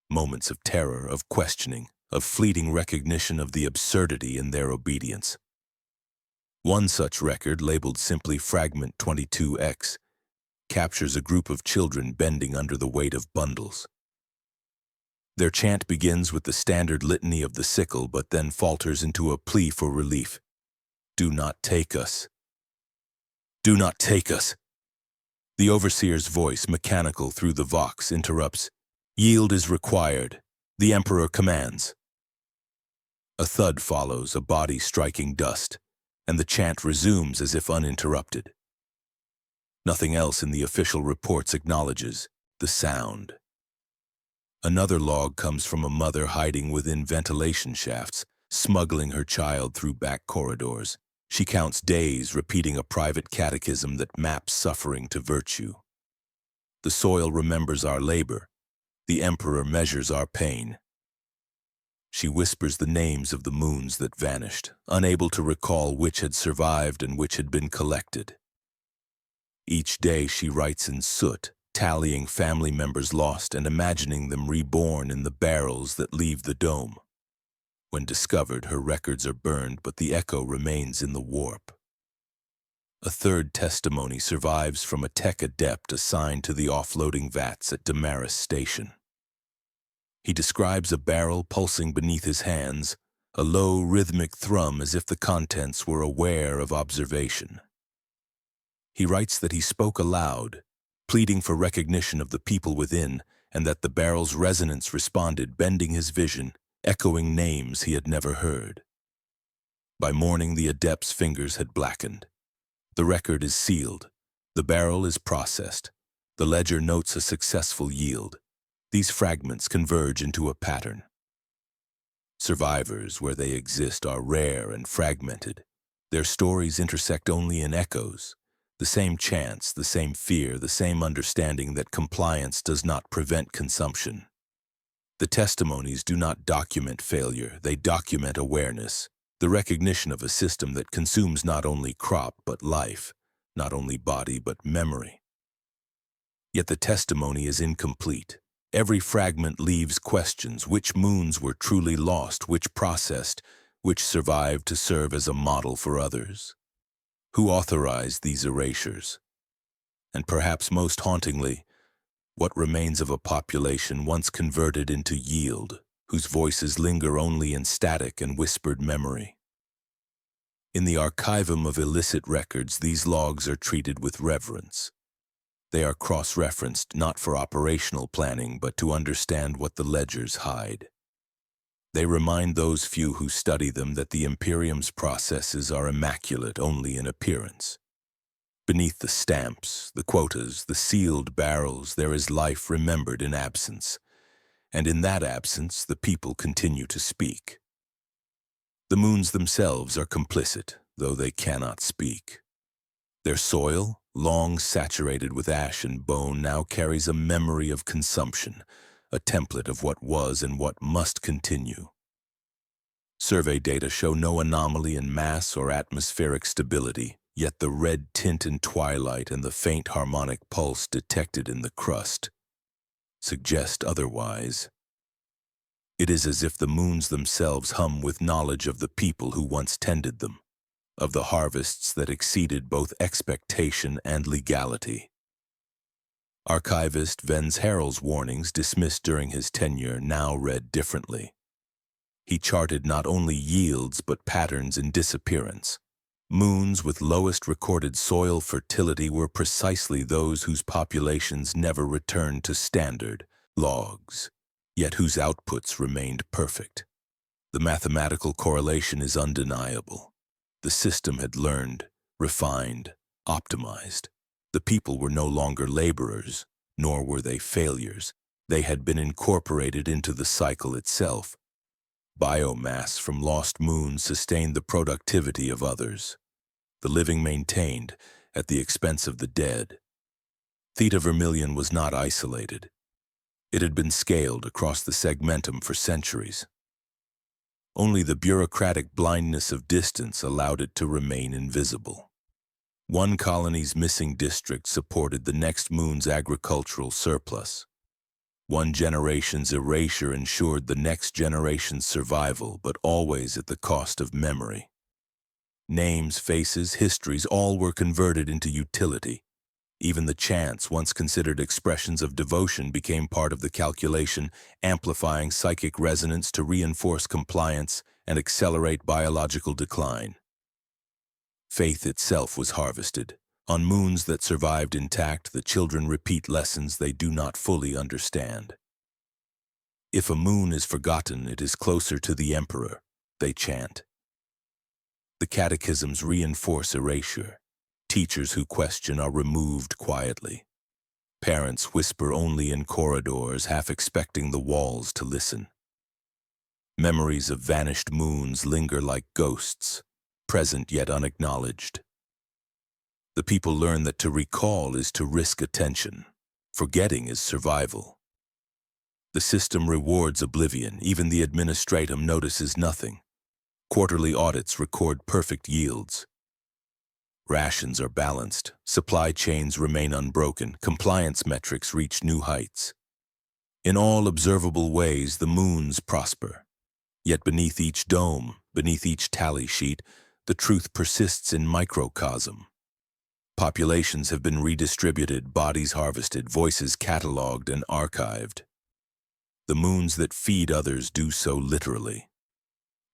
moments of terror, of questioning, of fleeting recognition of the absurdity in their obedience. One such record, labeled simply Fragment 22X, captures a group of children bending under the weight of bundles. Their chant begins with the standard litany of the sickle, but then falters into a plea for relief. Do not take us. Do not take us. The overseer's voice, mechanical through the vox, interrupts. Yield is required. The Emperor commands. A thud follows, a body striking dust, and the chant resumes as if uninterrupted. Nothing else in the official reports acknowledges the sound. Another log comes from a mother hiding within ventilation shafts, smuggling her child through back corridors. She counts days, repeating a private catechism that maps suffering to virtue. The soil remembers our labor. The Emperor measures our pain. She whispers the names of the moons that vanished, unable to recall which had survived and which had been collected. Each day she writes in soot, tallying family members lost and imagining them reborn in the barrels that leave the dome. When discovered, her records are burned, but the echo remains in the warp. A third testimony survives from a tech adept assigned to the offloading vats at Damaris Station. He describes a barrel pulsing beneath his hands, a low, rhythmic thrum as if the contents were aware of observation. He writes that he spoke aloud, pleading for recognition of the people within, and that the barrel's resonance responded, bending his vision, echoing names he had never heard. By morning, the adept's fingers had blackened. The record is sealed. The barrel is processed. The ledger notes a successful yield. These fragments converge into a pattern. Survivors, where they exist, are rare and fragmented. Their stories intersect only in echoes. The same chants, the same fear, the same understanding that compliance does not prevent consumption. The testimonies do not document failure, they document awareness, the recognition of a system that consumes not only crop but life, not only body but memory. Yet the testimony is incomplete. Every fragment leaves questions: which moons were truly lost, which processed, which survived to serve as a model for others? Who authorized these erasures? And perhaps most hauntingly, what remains of a population once converted into yield, whose voices linger only in static and whispered memory? In the archivum of illicit records, these logs are treated with reverence. They are cross-referenced not for operational planning, but to understand what the ledgers hide. They remind those few who study them that the Imperium's processes are immaculate only in appearance. Beneath the stamps, the quotas, the sealed barrels, there is life remembered in absence. And in that absence, the people continue to speak. The moons themselves are complicit, though they cannot speak. Their soil, long saturated with ash and bone, now carries a memory of consumption, a template of what was and what must continue. Survey data show no anomaly in mass or atmospheric stability, yet the red tint in twilight and the faint harmonic pulse detected in the crust suggest otherwise. It is as if the moons themselves hum with knowledge of the people who once tended them, of the harvests that exceeded both expectation and legality. Archivist Vens Harrell's warnings, dismissed during his tenure, now read differently. He charted not only yields but patterns in disappearance. Moons with lowest recorded soil fertility were precisely those whose populations never returned to standard logs, yet whose outputs remained perfect. The mathematical correlation is undeniable. The system had learned, refined, optimized. The people were no longer laborers, nor were they failures. They had been incorporated into the cycle itself. Biomass from lost moons sustained the productivity of others. The living maintained, at the expense of the dead. Theta Vermilion was not isolated. It had been scaled across the segmentum for centuries. Only the bureaucratic blindness of distance allowed it to remain invisible. One colony's missing district supported the next moon's agricultural surplus. One generation's erasure ensured the next generation's survival, but always at the cost of memory. Names, faces, histories, all were converted into utility. Even the chants, once considered expressions of devotion, became part of the calculation, amplifying psychic resonance to reinforce compliance and accelerate biological decline. Faith itself was harvested. On moons that survived intact, the children repeat lessons they do not fully understand. If a moon is forgotten, it is closer to the Emperor, they chant. The catechisms reinforce erasure. Teachers who question are removed quietly. Parents whisper only in corridors, half expecting the walls to listen. Memories of vanished moons linger like ghosts, present yet unacknowledged. The people learn that to recall is to risk attention. Forgetting is survival. The system rewards oblivion. Even the administratum notices nothing. Quarterly audits record perfect yields. Rations are balanced. Supply chains remain unbroken. Compliance metrics reach new heights. In all observable ways, the moons prosper. Yet beneath each dome, beneath each tally sheet, the truth persists in microcosm. Populations have been redistributed, bodies harvested, voices catalogued and archived. The moons that feed others do so literally.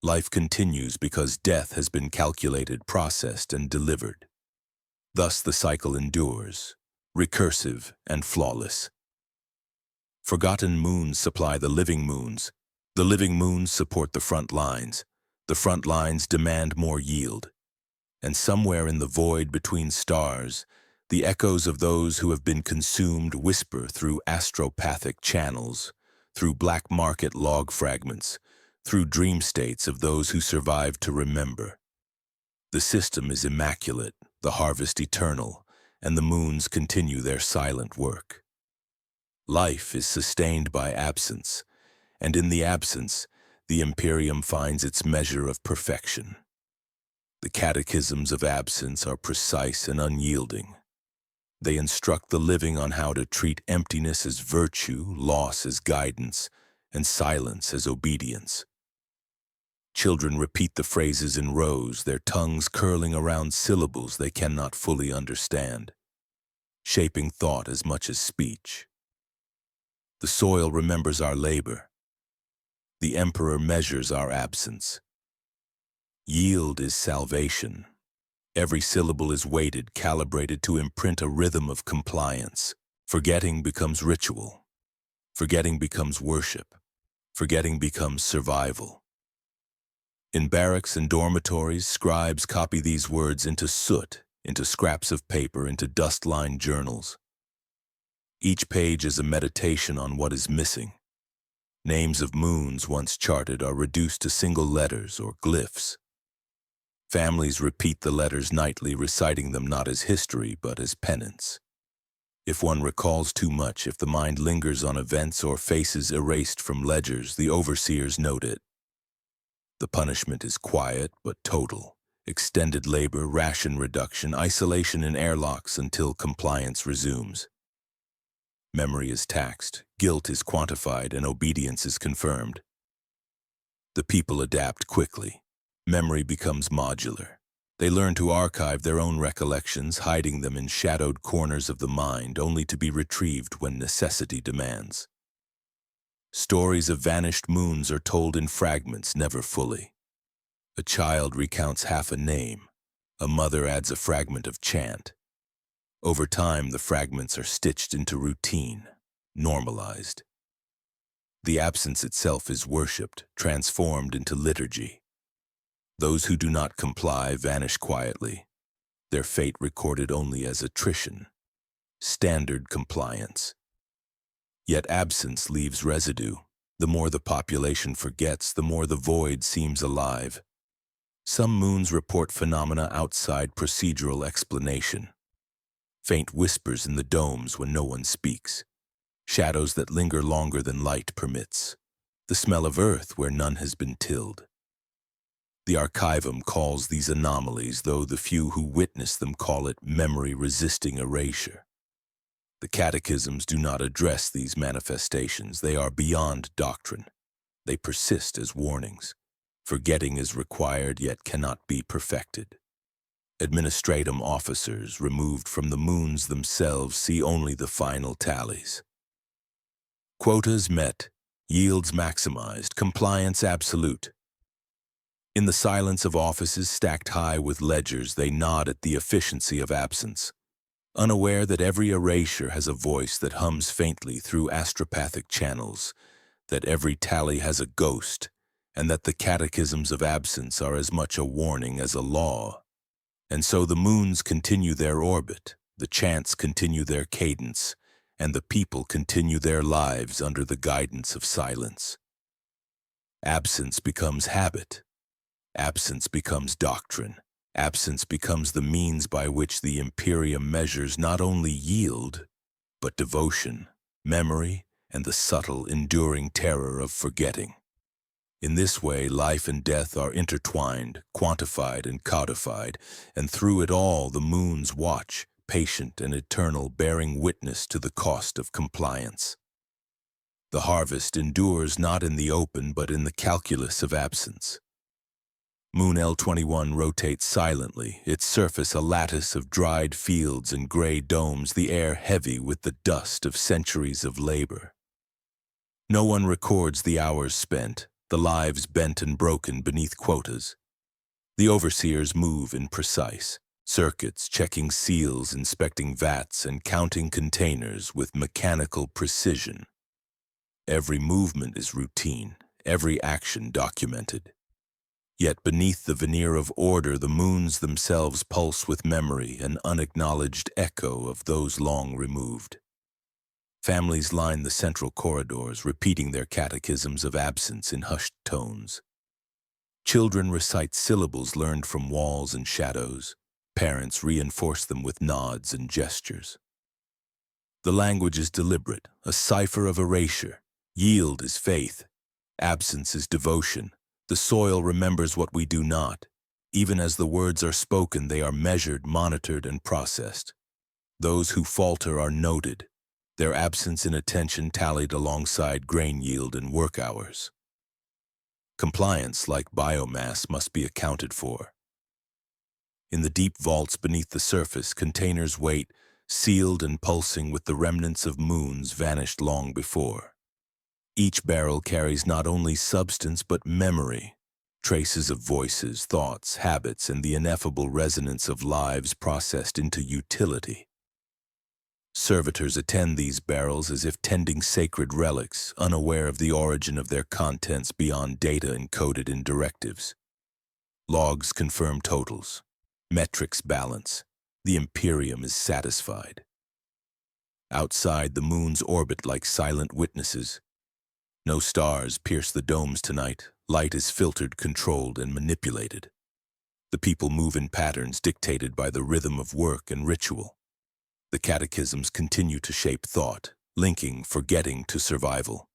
Life continues because death has been calculated, processed, and delivered. Thus the cycle endures, recursive and flawless. Forgotten moons supply the living moons. The living moons support the front lines. The front lines demand more yield. And somewhere in the void between stars, the echoes of those who have been consumed whisper through astropathic channels, through black market log fragments, through dream states of those who survived to remember. The system is immaculate, the harvest eternal, and the moons continue their silent work. Life is sustained by absence, and in the absence, the Imperium finds its measure of perfection. The catechisms of absence are precise and unyielding. They instruct the living on how to treat emptiness as virtue, loss as guidance, and silence as obedience. Children repeat the phrases in rows, their tongues curling around syllables they cannot fully understand, shaping thought as much as speech. The soil remembers our labor. The Emperor measures our absence. Yield is salvation. Every syllable is weighted, calibrated to imprint a rhythm of compliance. Forgetting becomes ritual. Forgetting becomes worship. Forgetting becomes survival. In barracks and dormitories, scribes copy these words into soot, into scraps of paper, into dust-lined journals. Each page is a meditation on what is missing. Names of moons once charted are reduced to single letters or glyphs. Families repeat the letters nightly, reciting them not as history but as penance. If one recalls too much, if the mind lingers on events or faces erased from ledgers, the overseers note it. The punishment is quiet but total. Extended labor, ration reduction, isolation in airlocks until compliance resumes. Memory is taxed, guilt is quantified, and obedience is confirmed. The people adapt quickly. Memory becomes modular. They learn to archive their own recollections, hiding them in shadowed corners of the mind, only to be retrieved when necessity demands. Stories of vanished moons are told in fragments, never fully. A child recounts half a name. A mother adds a fragment of chant. Over time, the fragments are stitched into routine, normalized. The absence itself is worshipped, transformed into liturgy. Those who do not comply vanish quietly, their fate recorded only as attrition, standard compliance. Yet absence leaves residue. The more the population forgets, the more the void seems alive. Some moons report phenomena outside procedural explanation. Faint whispers in the domes when no one speaks. Shadows that linger longer than light permits. The smell of earth where none has been tilled. The archivum calls these anomalies, though the few who witness them call it memory-resisting erasure. The catechisms do not address these manifestations. They are beyond doctrine. They persist as warnings. Forgetting is required, yet cannot be perfected. Administratum officers, removed from the moons themselves, see only the final tallies. Quotas met, yields maximized, compliance absolute. In the silence of offices stacked high with ledgers, they nod at the efficiency of absence, unaware that every erasure has a voice that hums faintly through astropathic channels, that every tally has a ghost, and that the catechisms of absence are as much a warning as a law. And so the moons continue their orbit, the chants continue their cadence, and the people continue their lives under the guidance of silence. Absence becomes habit. Absence becomes doctrine. Absence becomes the means by which the Imperium measures not only yield, but devotion, memory, and the subtle, enduring terror of forgetting. In this way, life and death are intertwined, quantified, and codified, and through it all the moons watch, patient and eternal, bearing witness to the cost of compliance. The harvest endures not in the open, but in the calculus of absence. Moon L21 rotates silently, its surface a lattice of dried fields and gray domes, the air heavy with the dust of centuries of labor. No one records the hours spent, the lives bent and broken beneath quotas. The overseers move in precise circuits, checking seals, inspecting vats, and counting containers with mechanical precision. Every movement is routine, every action documented. Yet beneath the veneer of order, the moons themselves pulse with memory, an unacknowledged echo of those long removed. Families line the central corridors, repeating their catechisms of absence in hushed tones. Children recite syllables learned from walls and shadows. Parents reinforce them with nods and gestures. The language is deliberate, a cipher of erasure. Yield is faith. Absence is devotion. The soil remembers what we do not. Even as the words are spoken, they are measured, monitored, and processed. Those who falter are noted, their absence in attention tallied alongside grain yield and work hours. Compliance, like biomass, must be accounted for. In the deep vaults beneath the surface, containers wait, sealed and pulsing with the remnants of moons vanished long before. Each barrel carries not only substance but memory, traces of voices, thoughts, habits, and the ineffable resonance of lives processed into utility. Servitors attend these barrels as if tending sacred relics, unaware of the origin of their contents beyond data encoded in directives. Logs confirm totals. Metrics balance. The Imperium is satisfied. Outside, the moons orbit like silent witnesses. No stars pierce the domes tonight. Light is filtered, controlled, and manipulated. The people move in patterns dictated by the rhythm of work and ritual. The catechisms continue to shape thought, linking forgetting to survival.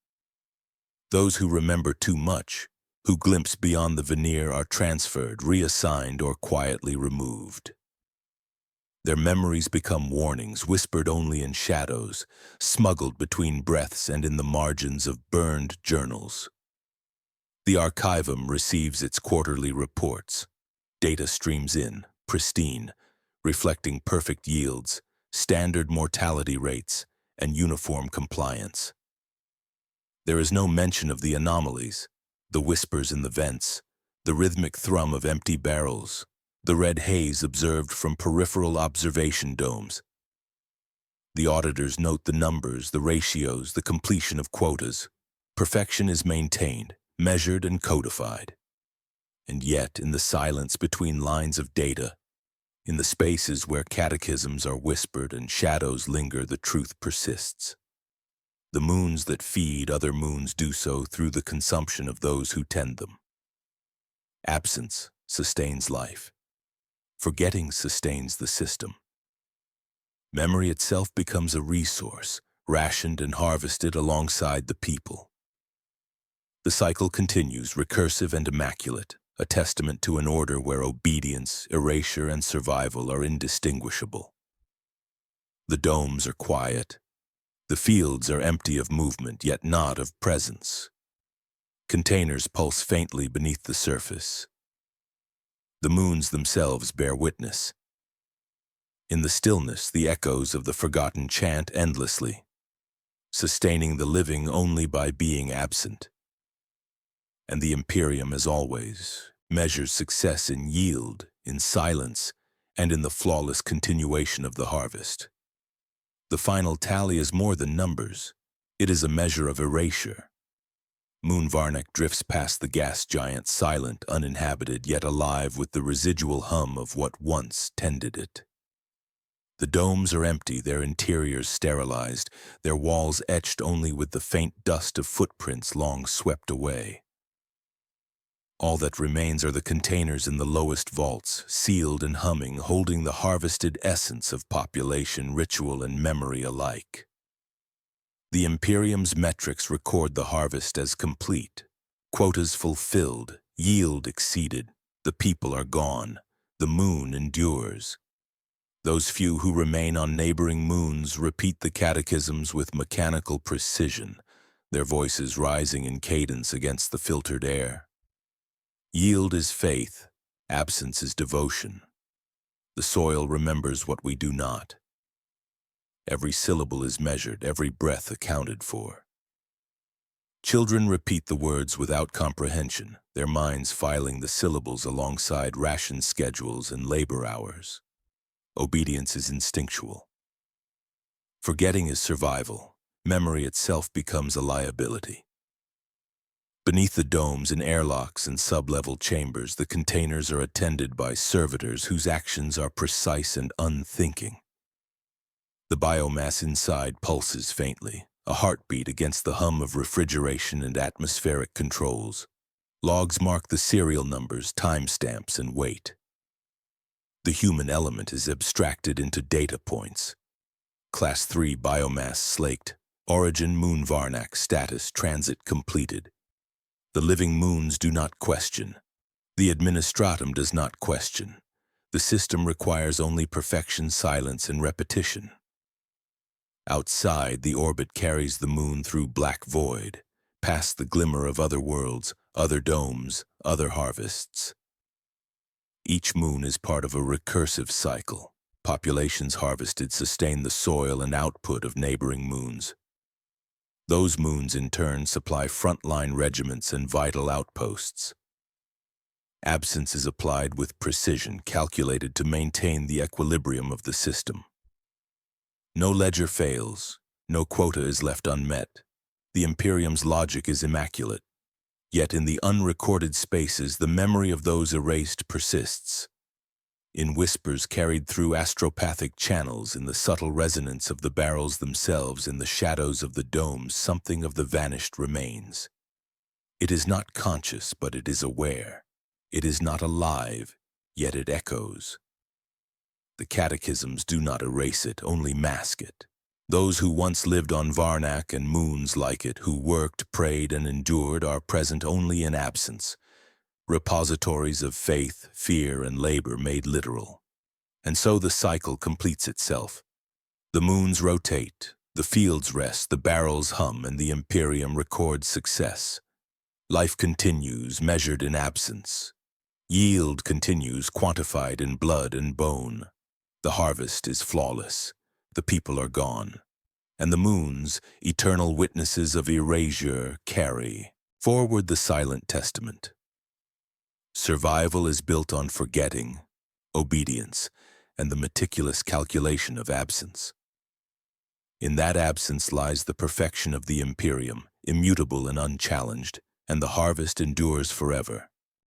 Those who remember too much, who glimpse beyond the veneer, are transferred, reassigned, or quietly removed. Their memories become warnings, whispered only in shadows, smuggled between breaths and in the margins of burned journals. The archivum receives its quarterly reports. Data streams in, pristine, reflecting perfect yields, standard mortality rates, and uniform compliance. There is no mention of the anomalies, the whispers in the vents, the rhythmic thrum of empty barrels, the red haze observed from peripheral observation domes. The auditors note the numbers, the ratios, the completion of quotas. Perfection is maintained, measured, and codified. And yet, in the silence between lines of data, in the spaces where catechisms are whispered and shadows linger, the truth persists. The moons that feed other moons do so through the consumption of those who tend them. Absence sustains life. Forgetting sustains the system. Memory itself becomes a resource, rationed and harvested alongside the people. The cycle continues, recursive and immaculate, a testament to an order where obedience, erasure, and survival are indistinguishable. The domes are quiet. The fields are empty of movement, yet not of presence. Containers pulse faintly beneath the surface. The moons themselves bear witness. In the stillness, the echoes of the forgotten chant endlessly, sustaining the living only by being absent. And the Imperium, as always, measures success in yield, in silence, and in the flawless continuation of the harvest. The final tally is more than numbers. It is a measure of erasure. Moon Varnak drifts past the gas giant, silent, uninhabited, yet alive with the residual hum of what once tended it. The domes are empty, their interiors sterilized, their walls etched only with the faint dust of footprints long swept away. All that remains are the containers in the lowest vaults, sealed and humming, holding the harvested essence of population, ritual, and memory alike. The Imperium's metrics record the harvest as complete. Quotas fulfilled, yield exceeded, the people are gone, the moon endures. Those few who remain on neighboring moons repeat the catechisms with mechanical precision, their voices rising in cadence against the filtered air. Yield is faith, absence is devotion. The soil remembers what we do not. Every syllable is measured, every breath accounted for. Children repeat the words without comprehension, their minds filing the syllables alongside ration schedules and labor hours. Obedience is instinctual. Forgetting is survival. Memory itself becomes a liability. Beneath the domes and airlocks and sub-level chambers, the containers are attended by servitors whose actions are precise and unthinking. The biomass inside pulses faintly, a heartbeat against the hum of refrigeration and atmospheric controls. Logs mark the serial numbers, timestamps, and weight. The human element is abstracted into data points. Class 3 biomass slaked, origin Moon Varnak, status transit completed. The living moons do not question. The administratum does not question. The system requires only perfection, silence, and repetition. Outside, the orbit carries the moon through black void, past the glimmer of other worlds, other domes, other harvests. Each moon is part of a recursive cycle. Populations harvested sustain the soil and output of neighboring moons. Those moons, in turn, supply frontline regiments and vital outposts. Absence is applied with precision, calculated to maintain the equilibrium of the system. No ledger fails, no quota is left unmet. The Imperium's logic is immaculate. Yet in the unrecorded spaces, the memory of those erased persists. In whispers carried through astropathic channels, in the subtle resonance of the barrels themselves, in the shadows of the domes, something of the vanished remains. It is not conscious, but it is aware. It is not alive, yet it echoes. The catechisms do not erase it, only mask it. Those who once lived on Varnak and moons like it, who worked, prayed, and endured, are present only in absence. Repositories of faith, fear, and labor made literal. And so the cycle completes itself. The moons rotate, the fields rest, the barrels hum, and the Imperium records success. Life continues, measured in absence. Yield continues, quantified in blood and bone. The harvest is flawless. The people are gone, and the moons, eternal witnesses of erasure, carry forward the silent testament. Survival is built on forgetting, obedience, and the meticulous calculation of absence. In that absence lies the perfection of the Imperium, immutable and unchallenged, and the harvest endures forever.